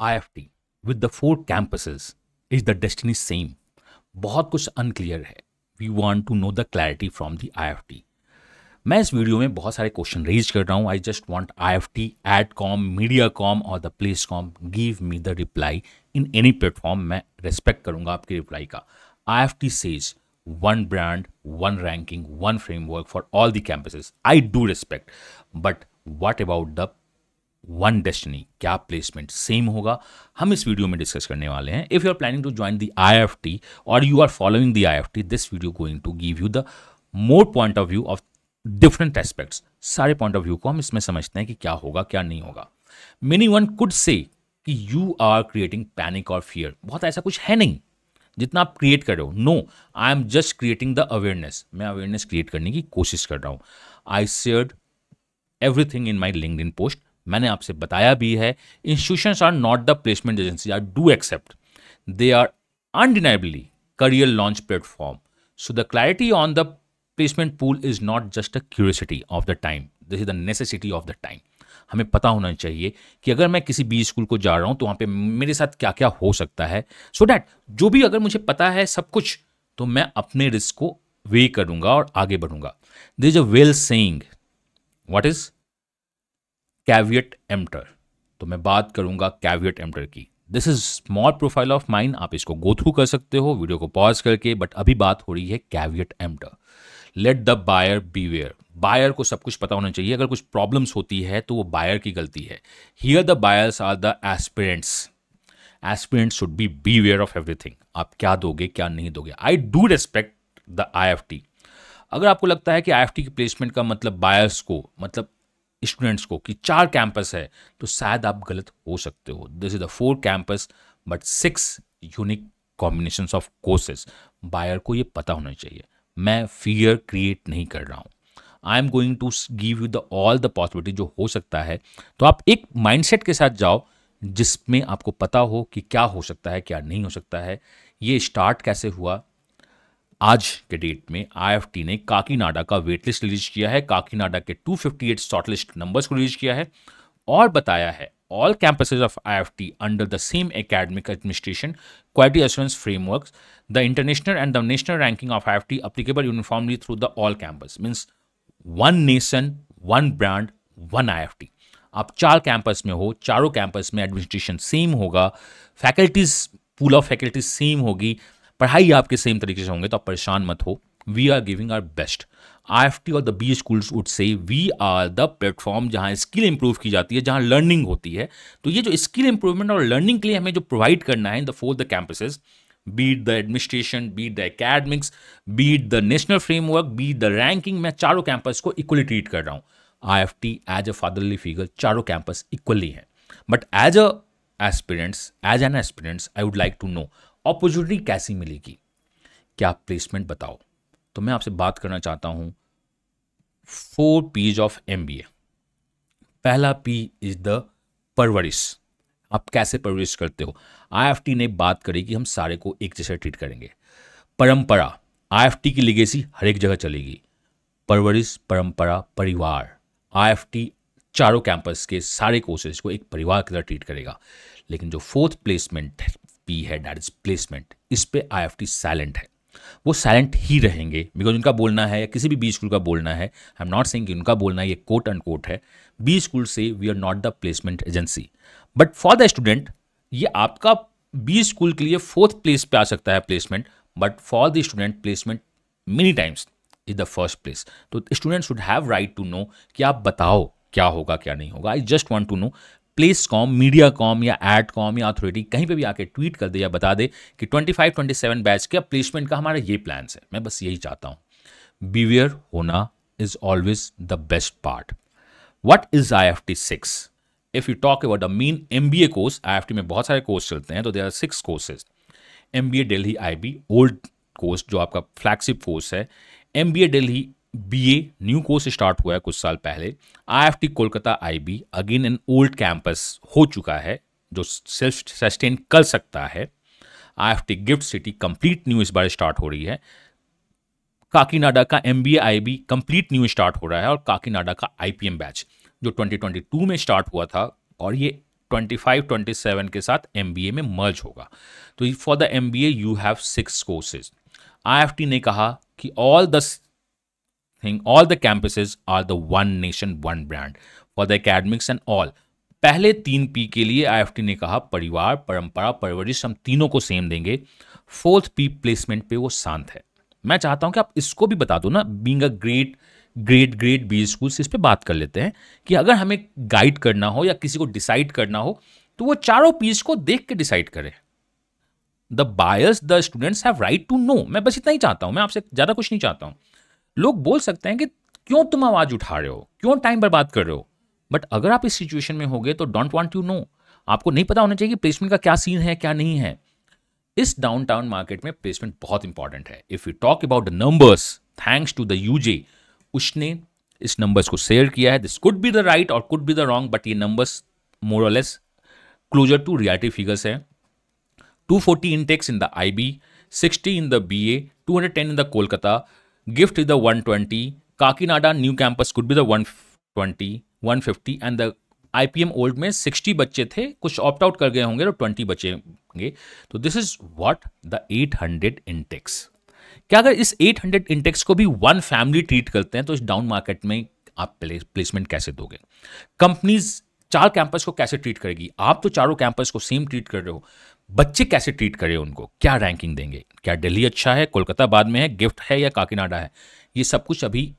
IFT with the 4 campuses, is the destiny same? बहुत कुछ unclear है. We want to know the clarity from the IFT. मैं इस वीडियो में बहुत सारे क्वेश्चन रेज कर रहा हूँ. I just want IFT, Adcom, Mediacom और the Placecom give me the reply in any platform. मैं रिस्पेक्ट करूँगा आपके रिप्लाई का. IFT सेज one brand, one ranking, one framework for all the campuses. I do respect. But what about the one destiny? क्या placement same होगा? हम इस वीडियो में डिस्कस करने वाले हैं. If you are planning to join the IFT और you are following the IFT, this video going to give you the more point of view of different aspects. सारे पॉइंट ऑफ व्यू को हम इसमें समझते हैं कि क्या होगा क्या नहीं होगा. मेनी वन कुड से कि यू आर क्रिएटिंग पैनिक और फियर. बहुत ऐसा कुछ है नहीं जितना आप क्रिएट कर रहे हो. No, I am just creating the awareness. मैं अवेयरनेस क्रिएट करने की कोशिश कर रहा हूँ. I shared everything in my LinkedIn post. मैंने आपसे बताया भी है, institutions are not the placement agency. I do accept they are undeniably career launch platform. So the clarity on the placement pool is not just a curiosity of the time. This is the necessity of the time. हमें पता होना चाहिए कि अगर मैं किसी B school को जा रहा हूं तो वहां पे मेरे साथ क्या क्या हो सकता है. सो दैट जो भी अगर मुझे पता है सब कुछ, तो मैं अपने रिस्क को वे करूंगा और आगे बढ़ूंगा. This is a well saying. What is caveat emptor? तो मैं बात करूंगा कैवियट एम्प्टर की. This is small profile of mine. आप इसको गो थ्रू कर सकते हो वीडियो को पॉज करके. बट अभी बात हो रही है caveat emptor. Let the buyer beware. Buyer को सब कुछ पता होना चाहिए. अगर कुछ प्रॉब्लम्स होती है तो वो बायर की गलती है. Here the buyers are the aspirants. Aspirants should be beware of everything. आप क्या दोगे क्या नहीं दोगे. I do respect the IFT. अगर आपको लगता है कि IFT की प्लेसमेंट का मतलब बायर्स को, मतलब स्टूडेंट्स को, कि 4 कैंपस है, तो शायद आप गलत हो सकते हो. This is the 4 campus but 6 unique combinations of courses. Buyer को ये पता होना चाहिए. मैं फियर क्रिएट नहीं कर रहा हूँ. I am going to give you the all the possibility जो हो सकता है. तो आप एक माइंडसेट के साथ जाओ जिसमें आपको पता हो कि क्या हो सकता है क्या नहीं हो सकता है. ये स्टार्ट कैसे हुआ? आज के डेट में IFT ने काकीनाडा का वेटलिस्ट रिलीज किया है. काकीनाडा के 258 शॉर्टलिस्ट नंबर्स को रिलीज किया है और बताया है all campuses of IFT under the same academic administration, quality assurance frameworks, the international and the national ranking of IFT applicable uniformly through the all campus. Means one nation, one brand, one IFT. आप 4 campus में हो, चारों campus में administration same होगा, faculties, pool of faculties same होगी, पढ़ाई आपके same तरीके से होंगे, तो आप परेशान मत हो. We are giving our best. IFT और the B schools would say we are the platform जहाँ स्किल इंप्रूव की जाती है, जहाँ लर्निंग होती है. तो ये जो स्किल इंप्रूवमेंट और लर्निंग के लिए हमें जो प्रोवाइड करना है in the 4 the campuses, B it the administration, B it the academics, B it the national framework, B it the ranking, मैं चारों कैंपस को इक्वली ट्रीट कर रहा हूँ. IFT as a fatherly figure, चारों कैंपस इक्वली हैं. But as a aspirants, as an aspirants, I would like to know opportunity कैसी मिलेगी, क्या प्लेसमेंट बताओ. तो मैं आपसे बात करना चाहता हूं 4 P's ऑफ MBA. पहला P इज द परवरिश. आप कैसे परवरिश करते हो. IFT ने बात करी कि हम सारे को एक जैसे ट्रीट करेंगे. परंपरा, IFT की लिगेसी हर एक जगह चलेगी. परवरिश, परंपरा, परिवार. IFT चारों कैंपस के सारे कोर्सेज को एक परिवार की तरह ट्रीट करेगा. लेकिन जो 4th प्लेसमेंट P है, दैट इज प्लेसमेंट, इस पे IFT साइलेंट है. वो साइलेंट ही रहेंगे बिकॉज उनका बोलना है, या किसी भी बी स्कूल का बोलना है, आई एम नॉट सेइंग कि उनका बोलना है, ये कोट अनकोट है. बी स्कूल से we are not the placement agency, but for the student ये आपका बी स्कूल के लिए 4th प्लेस पे आ सकता है placement, but for the student placement many times is the first place. तो student should have right to know कि आप बताओ क्या होगा क्या नहीं होगा. I just want to know. Placecom, Mediacom या एडकॉम या अथॉरिटी कहीं पे भी आके ट्वीट कर दे या बता दे कि 25-27 बैच का प्लेसमेंट का हमारा ये प्लान्स है. मैं बस यही चाहता हूँ. बीवियर होना is always the best part. What is IFT 6? If you talk about the main MBA course, IFT में बहुत सारे कोर्स चलते हैं, तो there are 6 courses. MBA Delhi IB old course जो आपका फ्लैगशिप कोर्स है. MBA Delhi BA new course start हुआ है कुछ साल पहले. IFT Kolkata IB again an old campus हो चुका है जो सेल्फ सस्टेन कर सकता है. IFT gift city complete new इस बार स्टार्ट हो रही है. काकीनाडा का MBA IB complete new start हो रहा है. और काकीनाडा का IPM बैच जो 2022 में स्टार्ट हुआ था और ये 25-27 के साथ MBA में मर्ज होगा। तो for the MBA you have 6 courses. IFT ने कहा कि all the campuses are the one nation one brand for the academics and all. पहले 3 P के लिए IFT ने कहा परिवार, परंपरा, परवरिश, हम तीनों को सेम देंगे। 4th P प्लेसमेंट पे वो शांत है। मैं चाहता हूं कि आप इसको भी बता दो ना, being a great B school, इस पे बात कर लेते हैं कि अगर हमें गाइड करना हो या किसी को डिसाइड करना हो तो वो चारों पीस को देख के डिसाइड करें। The buyers the students have right to know. मैं बस इतना ही चाहता हूं, मैं आपसे ज्यादा कुछ नहीं चाहता हूं। लोग बोल सकते हैं कि क्यों तुम आवाज उठा रहे हो, क्यों टाइम बर्बाद कर रहे हो, बट अगर आप इस सिचुएशन में होगे तो डोंट वांट यू नो। आपको नहीं पता होना चाहिए कि प्लेसमेंट का क्या सीन है, क्या नहीं है। इस डाउनटाउन मार्केट में प्लेसमेंट बहुत इंपॉर्टेंट है। If you talk about the numbers, thanks to the UJ, उसने इस नंबर्स को शेयर किया है। This could be the right or could be the wrong, but ये numbers more or less closer to reality figures है। 240 intakes in the IB, 60 in the BA, 210 in the Kolkata, GIFT is the 120, Kakinada new campus could be the 120, 150 and the IPM old में 60 बच्चे थे, कुछ opt out कर गए होंगे तो 20 बचे होंगे। तो this is what the 800 intakes। क्या अगर इस 800 intakes को भी वन फैमिली ट्रीट करते हैं तो इस डाउन मार्केट में आप प्लेसमेंट कैसे दोगे? कंपनीज 4 कैंपस को कैसे ट्रीट करेगी? आप तो चारों कैंपस को सेम ट्रीट कर रहे हो, बच्चे कैसे ट्रीट करें उनको? क्या रैंकिंग देंगे? क्या दिल्ली अच्छा है, कोलकाता बाद में है, गिफ्ट है या काकीनाडा है? ये सब कुछ अभी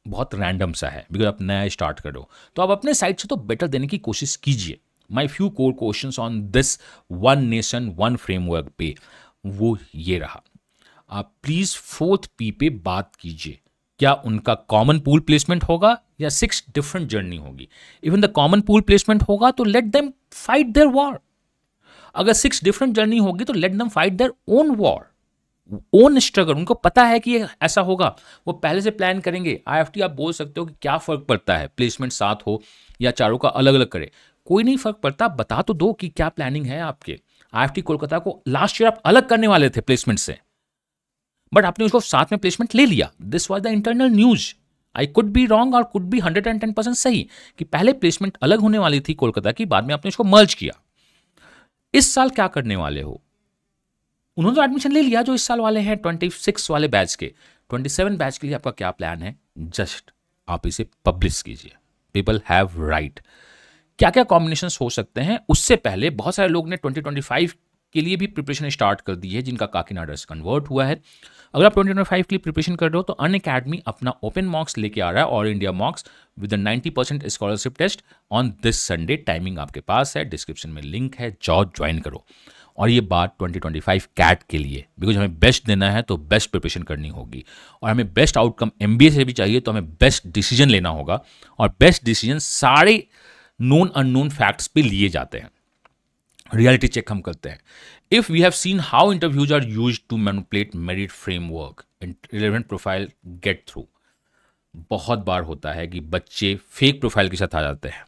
बहुत रैंडम सा है, बिकॉज आप नया स्टार्ट कर रहे हो। तो आप अपने साइड से तो बेटर देने की कोशिश कीजिए। My few core questions on this one nation one framework पे वो ये रहा। आप प्लीज 4th P पे बात कीजिए। क्या उनका कॉमन पूल प्लेसमेंट होगा या 6 डिफरेंट जर्नी होगी? Even the common pool placement होगा तो let them fight their war. अगर 6 डिफरेंट जर्नी होगी तो let them fight their own war, own struggle. उनको पता है कि ये ऐसा होगा, वो पहले से प्लान करेंगे। IFT आप बोल सकते हो कि क्या फर्क पड़ता है प्लेसमेंट साथ हो या चारों का अलग अलग करे, कोई नहीं फर्क पड़ता। बता तो दो कि क्या प्लानिंग है आपके। IFT कोलकाता को लास्ट ईयर आप अलग करने वाले थे प्लेसमेंट से, बट आपने उसको साथ में प्लेसमेंट ले लिया। This was the internal news. I could be wrong और कुड बी 110% सही कि पहले प्लेसमेंट अलग होने वाली थी कोलकाता की, बाद में आपने उसको मर्ज किया। इस साल क्या करने वाले हो? उन्होंने तो एडमिशन ले लिया जो इस साल वाले हैं 26 वाले बैच के। 27 बैच के लिए आपका क्या प्लान है? जस्ट आप इसे पब्लिश कीजिए। People have right. क्या क्या कॉम्बिनेशंस हो सकते हैं? उससे पहले बहुत सारे लोग ने 2025 के लिए भी प्रिपरेशन स्टार्ट कर दी है, जिनका काकीनाडा से कन्वर्ट हुआ है। अगर आप 2025 के लिए प्रिपरेशन कर रहे हो तो अनअकैडमी अपना ओपन मॉक्स लेके आ रहा है, और India mocks with 90% scholarship test on this Sunday. Timing आपके पास है, डिस्क्रिप्शन में लिंक है, जाओ ज्वाइन करो। और ये बात 2025 कैट के लिए, बिकॉज हमें बेस्ट देना है तो बेस्ट प्रिपरेशन करनी होगी, और हमें बेस्ट आउटकम MBA से भी चाहिए तो हमें बेस्ट डिसीजन लेना होगा। और बेस्ट डिसीजन सारे नोन अननोन फैक्ट्स पे लिए जाते हैं, रियलिटी चेक हम करते हैं। If we have seen how interviews are used to manipulate merit framework and relevant profile get through. बहुत बार होता है कि बच्चे फेक प्रोफाइल के साथ आ जाते हैं,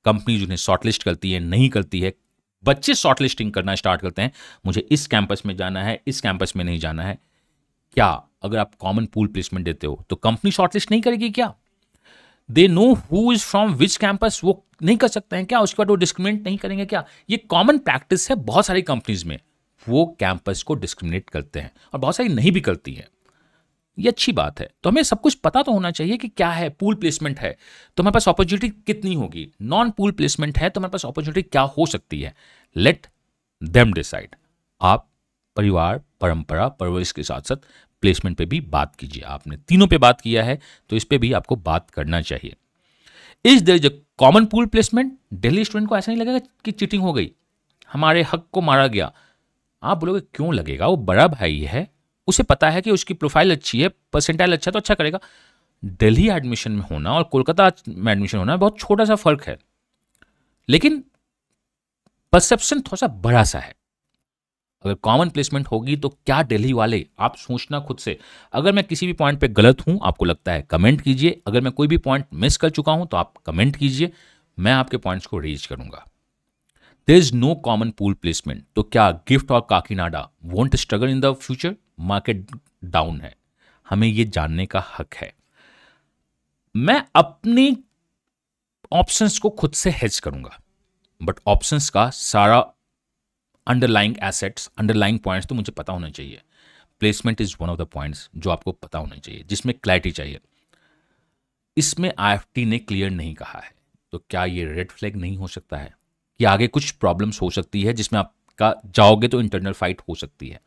कंपनी जिन्हें शॉर्टलिस्ट करती है नहीं करती है, बच्चे शॉर्टलिस्टिंग करना स्टार्ट करते हैं, मुझे इस कैंपस में जाना है, इस कैंपस में नहीं जाना है। क्या अगर आप कॉमन पूल प्लेसमेंट देते हो तो कंपनी शॉर्टलिस्ट नहीं करेगी क्या? They know who is from which campus, वो नहीं कर सकते हैं क्या? उसके बाद वो डिस्क्रिमिनेट नहीं करेंगे क्या? ये कॉमन प्रैक्टिस है बहुत सारी कंपनीज में, वो कैंपस को डिस्क्रिमिनेट करते हैं और बहुत सारी नहीं भी करती है। ये अच्छी बात है। तो हमें सब कुछ पता तो होना चाहिए कि क्या है। पूल प्लेसमेंट है तो हमारे पास अपॉर्चुनिटी कितनी होगी, नॉन पूल प्लेसमेंट है तो हमारे पास अपॉर्चुनिटी क्या हो सकती है। Let them decide. आप परिवार, परंपरा, परवरिश के साथ साथ प्लेसमेंट पे भी बात कीजिए। आपने तीनों पे बात किया है तो इस पे भी आपको बात करना चाहिए। Is there is a common pool placement? Delhi student को ऐसा नहीं लगेगा कि चीटिंग हो गई, हमारे हक को मारा गया। आप बोलोगे क्यों लगेगा, वो बड़ा भाई है, उसे पता है कि उसकी प्रोफाइल अच्छी है, परसेंटाइल अच्छा तो अच्छा करेगा। दिल्ली एडमिशन में होना और कोलकाता में एडमिशन होना बहुत छोटा सा फर्क है, लेकिन परसेप्शन थोड़ा सा बड़ा सा है। अगर कॉमन प्लेसमेंट होगी तो क्या दिल्ली वाले, आप सोचना खुद से। अगर मैं किसी भी पॉइंट पे गलत हूं, आपको लगता है, कमेंट कीजिए। अगर मैं कोई भी पॉइंट मिस कर चुका हूं तो आप कमेंट कीजिए, मैं आपके पॉइंट्स को रेज करूंगा। There is no common pool placement, तो क्या गिफ्ट और Kakinada won't struggle in the future? Market down है, हमें यह जानने का हक है। मैं अपने ऑप्शंस को खुद से हेज करूंगा। बट ऑप्शंस का सारा अंडरलाइंग एसेट्स, अंडरलाइंग पॉइंट्स तो मुझे पता होना चाहिए। Placement is one of the points जो आपको पता होना चाहिए, जिसमें क्लैरिटी चाहिए। इसमें IFT ने क्लियर नहीं कहा है, तो क्या ये रेड फ्लैग नहीं हो सकता है कि आगे कुछ प्रॉब्लम्स हो सकती है जिसमें आपका जाओगे तो इंटरनल फाइट हो सकती है?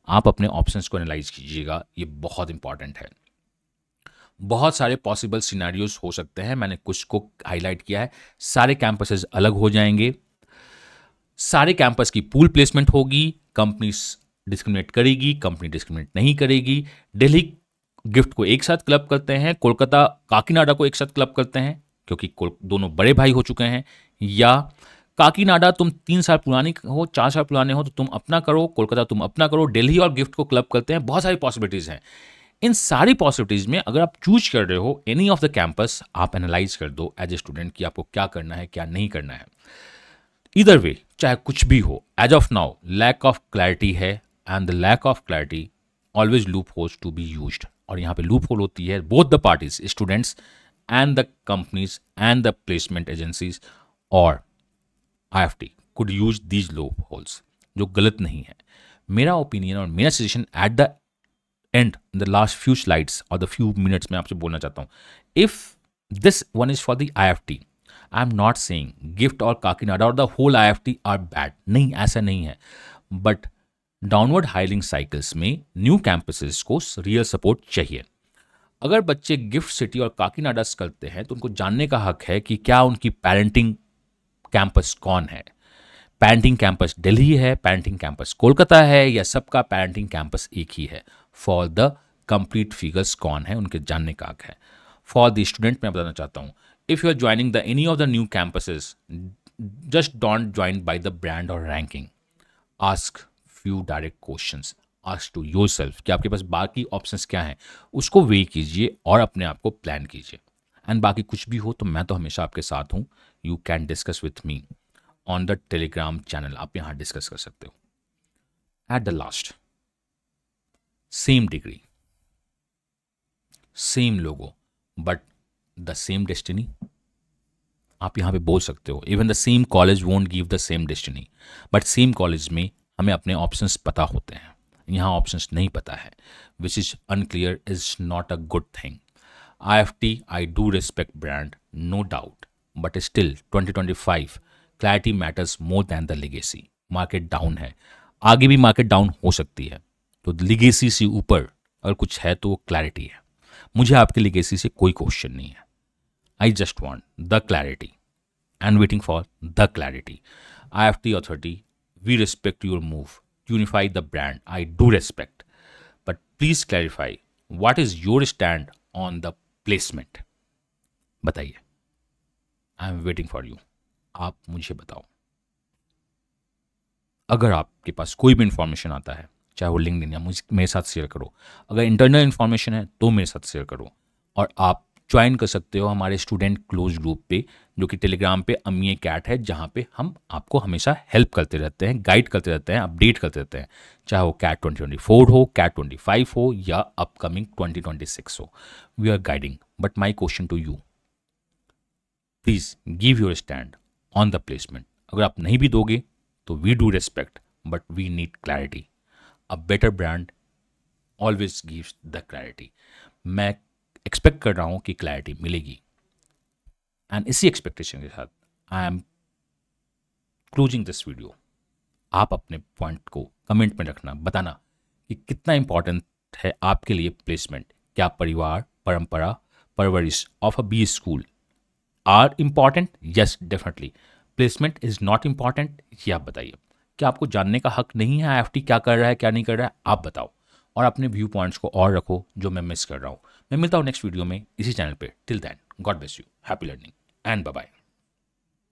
आप अपने ऑप्शंस को एनालाइज कीजिएगा, ये बहुत इंपॉर्टेंट है। बहुत सारे पॉसिबल सिनेरियोज हो सकते हैं, मैंने कुछ को हाईलाइट किया है। सारे कैंपसेस अलग हो जाएंगे, सारे कैंपस की पूल प्लेसमेंट होगी, कंपनी डिस्क्रिमिनेट करेगी, कंपनी डिस्क्रिमिनेट नहीं करेगी। दिल्ली गिफ्ट को एक साथ क्लब करते हैं, कोलकाता काकीनाडा को एक साथ क्लब करते हैं क्योंकि दोनों बड़े भाई हो चुके हैं, या काकीनाडा तुम 3 साल पुरानी हो, 4 साल पुराने हो तो तुम अपना करो, कोलकाता तुम अपना करो, दिल्ली और गिफ्ट को क्लब करते हैं। बहुत सारी पॉसिबिलिटीज़ हैं। इन सारी पॉसिबिलिटीज़ में अगर आप चूज कर रहे हो एनी ऑफ द कैंपस, आप एनालाइज कर दो एज ए स्टूडेंट कि आपको क्या करना है, क्या नहीं करना है। इधर वे चाहे कुछ भी हो, as of now lack of clarity है, and the lack of clarity always loopholes to be used. और यहाँ पे लूप होल होती है both the parties, students and the companies and the placement agencies और IFT could use these loop holes, जो गलत नहीं है। मेरा ओपिनियन और मेरा suggestion at the end, in the last few slides और द फ्यू मिनट्स में आपसे बोलना चाहता हूँ, if this one is for the IFT, I am not saying GIFT और काकीनाडा और the whole IFT are bad, नहीं, ऐसा नहीं है। बट डाउनवर्ड हायरिंग साइकिल्स में न्यू कैंपसेस को रियल सपोर्ट चाहिए। अगर बच्चे गिफ्ट सिटी और काकीनाडा करते हैं तो उनको जानने का हक है कि क्या उनकी पेरेंटिंग कैंपस कौन है। पेरेंटिंग कैंपस दिल्ली है, पेरेंटिंग कैंपस कोलकाता है, या सबका पेरेंटिंग कैंपस एक ही है। फॉर द कंप्लीट फिगर्स कौन है, उनके जानने का हक है। फॉर द स्टूडेंट मैं बताना चाहता हूँ, if you are joining the any of the new campuses, just don't join by the brand or ranking. Ask few direct questions, ask to yourself कि आपके पास बाकी ऑप्शंस क्या हैं, उसको वे कीजिए और अपने आप को प्लान कीजिए। एंड बाकी कुछ भी हो तो मैं तो हमेशा आपके साथ हूँ। You can discuss with me on the Telegram channel, आप यहाँ डिस्कस कर सकते हो। At the last, same degree, same logo, but the same destiny. आप यहाँ पे बोल सकते हो even the same college won't give the same destiny, but same college में हमें अपने ऑप्शंस पता होते हैं, यहाँ ऑप्शंस नहीं पता है, which is unclear is not a good thing. IFT, I do respect brand, no doubt, but still 2025 clarity matters more than the legacy. Market down है, आगे भी मार्केट डाउन हो सकती है, तो लिगेसी से ऊपर अगर कुछ है तो वो क्लैरिटी है। मुझे आपके लिगेसी से कोई क्वेश्चन नहीं है। I just want the clarity and waiting for the clarity. IFT authority, we respect your move, unify the brand, I do respect, but please clarify what is your stand on the placement. बताइए, I am waiting for you. आप मुझे बताओ। अगर आपके पास कोई भी information आता है, चाहे वो लिंक्डइन या मुझे मेरे साथ शेयर करो, अगर इंटरनल इंफॉर्मेशन है तो मेरे साथ शेयर करो। और आप ज्वाइन कर सकते हो हमारे स्टूडेंट क्लोज ग्रुप पे, जो कि टेलीग्राम पे अम्मी कैट है, जहाँ पे हम आपको हमेशा हेल्प करते रहते हैं, गाइड करते रहते हैं, अपडेट करते रहते हैं, चाहे वो कैट 2024 हो, कैट 25 हो या अपकमिंग 2026 हो। We are guiding, but my question to you, please give your stand on the placement. अगर आप नहीं भी दोगे तो we do respect, but we need clarity. A better brand always gives the clarity. मैं एक्सपेक्ट कर रहा हूं कि क्लैरिटी मिलेगी, एंड इसी एक्सपेक्टेशन के साथ I am closing this video. आप अपने पॉइंट को कमेंट में रखना, बताना कि कितना इंपॉर्टेंट है आपके लिए प्लेसमेंट। क्या परिवार, परंपरा, परवरिश of a B school are important? Yes, definitely. Placement is not important, ये आप बताइए। क्या आपको जानने का हक नहीं है IFT क्या कर रहा है, क्या नहीं कर रहा है? आप बताओ, और अपने व्यू पॉइंट्स को और रखो जो मैं मिस कर रहा हूँ। मैं मिलता हूँ नेक्स्ट वीडियो में इसी चैनल पे। Till then, God bless you, happy learning and bye bye.